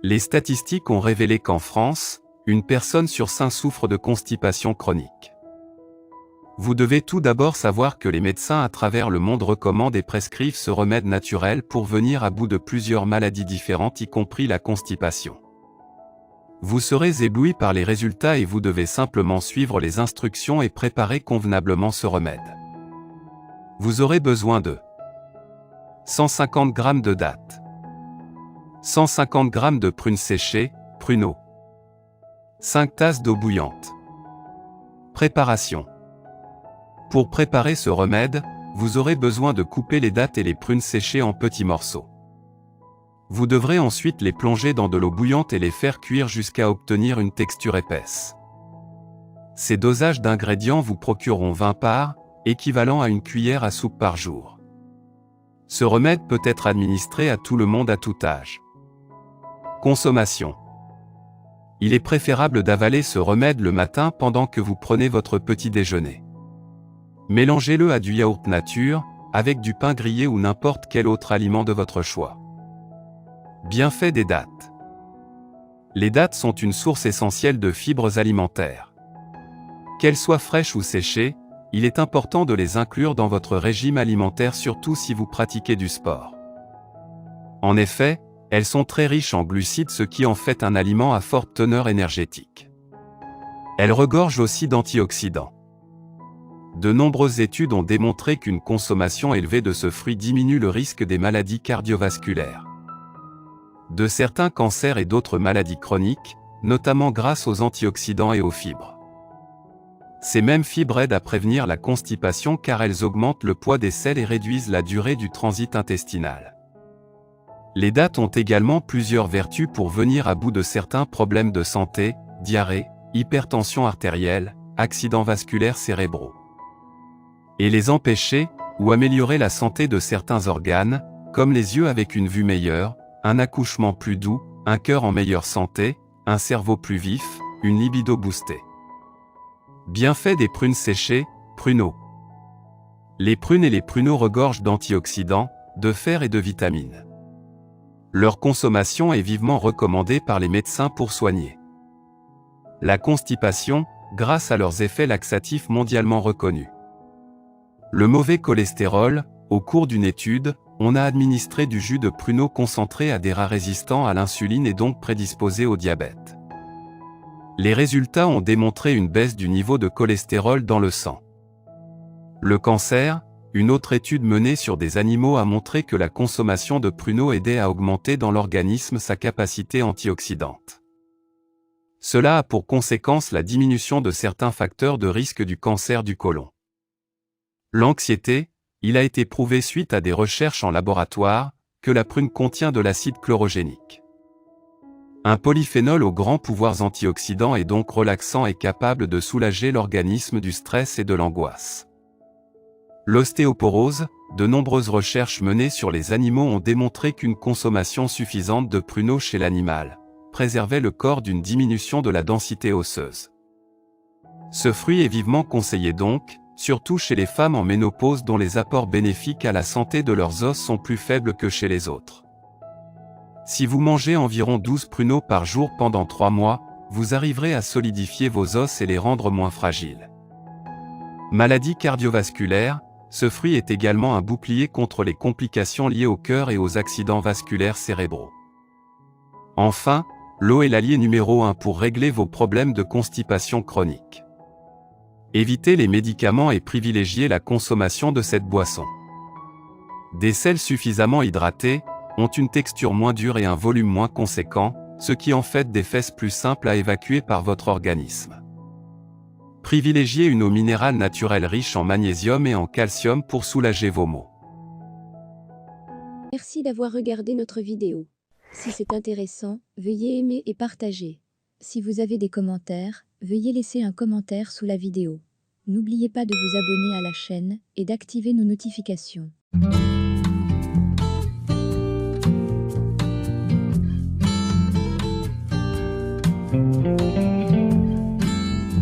Les statistiques ont révélé qu'en France, une personne sur 5 souffre de constipation chronique. Vous devez tout d'abord savoir que les médecins à travers le monde recommandent et prescrivent ce remède naturel pour venir à bout de plusieurs maladies différentes, y compris la constipation. Vous serez ébloui par les résultats et vous devez simplement suivre les instructions et préparer convenablement ce remède. Vous aurez besoin de 150 g de dattes, 150 g de prunes séchées, pruneaux, 5 tasses d'eau bouillante. Préparation. Pour préparer ce remède, vous aurez besoin de couper les dattes et les prunes séchées en petits morceaux. Vous devrez ensuite les plonger dans de l'eau bouillante et les faire cuire jusqu'à obtenir une texture épaisse. Ces dosages d'ingrédients vous procureront 20 parts, équivalent à une cuillère à soupe par jour. Ce remède peut être administré à tout le monde à tout âge. Consommation. Il est préférable d'avaler ce remède le matin pendant que vous prenez votre petit déjeuner. Mélangez-le à du yaourt nature, avec du pain grillé ou n'importe quel autre aliment de votre choix. Bienfaits des dattes. Les dattes sont une source essentielle de fibres alimentaires. Qu'elles soient fraîches ou séchées, il est important de les inclure dans votre régime alimentaire, surtout si vous pratiquez du sport. En effet, elles sont très riches en glucides, ce qui en fait un aliment à forte teneur énergétique. Elles regorgent aussi d'antioxydants. De nombreuses études ont démontré qu'une consommation élevée de ce fruit diminue le risque des maladies cardiovasculaires, de certains cancers et d'autres maladies chroniques, notamment grâce aux antioxydants et aux fibres. Ces mêmes fibres aident à prévenir la constipation car elles augmentent le poids des selles et réduisent la durée du transit intestinal. Les dattes ont également plusieurs vertus pour venir à bout de certains problèmes de santé, diarrhée, hypertension artérielle, accidents vasculaires cérébraux. Et les empêcher, ou améliorer la santé de certains organes, comme les yeux avec une vue meilleure, un accouchement plus doux, un cœur en meilleure santé, un cerveau plus vif, une libido boostée. Bienfaits des prunes séchées, pruneaux. Les prunes et les pruneaux regorgent d'antioxydants, de fer et de vitamines. Leur consommation est vivement recommandée par les médecins pour soigner la constipation, grâce à leurs effets laxatifs mondialement reconnus. Le mauvais cholestérol, au cours d'une étude, on a administré du jus de pruneau concentré à des rats résistants à l'insuline et donc prédisposés au diabète. Les résultats ont démontré une baisse du niveau de cholestérol dans le sang. Le cancer, une autre étude menée sur des animaux a montré que la consommation de pruneaux aidait à augmenter dans l'organisme sa capacité antioxydante. Cela a pour conséquence la diminution de certains facteurs de risque du cancer du côlon. L'anxiété, il a été prouvé suite à des recherches en laboratoire, que la prune contient de l'acide chlorogénique. Un polyphénol aux grands pouvoirs antioxydants et donc relaxant est capable de soulager l'organisme du stress et de l'angoisse. L'ostéoporose, de nombreuses recherches menées sur les animaux ont démontré qu'une consommation suffisante de pruneaux chez l'animal préservait le corps d'une diminution de la densité osseuse. Ce fruit est vivement conseillé donc, surtout chez les femmes en ménopause dont les apports bénéfiques à la santé de leurs os sont plus faibles que chez les autres. Si vous mangez environ 12 pruneaux par jour pendant 3 mois, vous arriverez à solidifier vos os et les rendre moins fragiles. Maladie cardiovasculaire, ce fruit est également un bouclier contre les complications liées au cœur et aux accidents vasculaires cérébraux. Enfin, l'eau est l'allié numéro 1 pour régler vos problèmes de constipation chronique. Évitez les médicaments et privilégiez la consommation de cette boisson. Des sels suffisamment hydratés ont une texture moins dure et un volume moins conséquent, ce qui en fait des fesses plus simples à évacuer par votre organisme. Privilégiez une eau minérale naturelle riche en magnésium et en calcium pour soulager vos maux. Merci d'avoir regardé notre vidéo. Si c'est intéressant, veuillez aimer et partager. Si vous avez des commentaires, veuillez laisser un commentaire sous la vidéo. N'oubliez pas de vous abonner à la chaîne et d'activer nos notifications.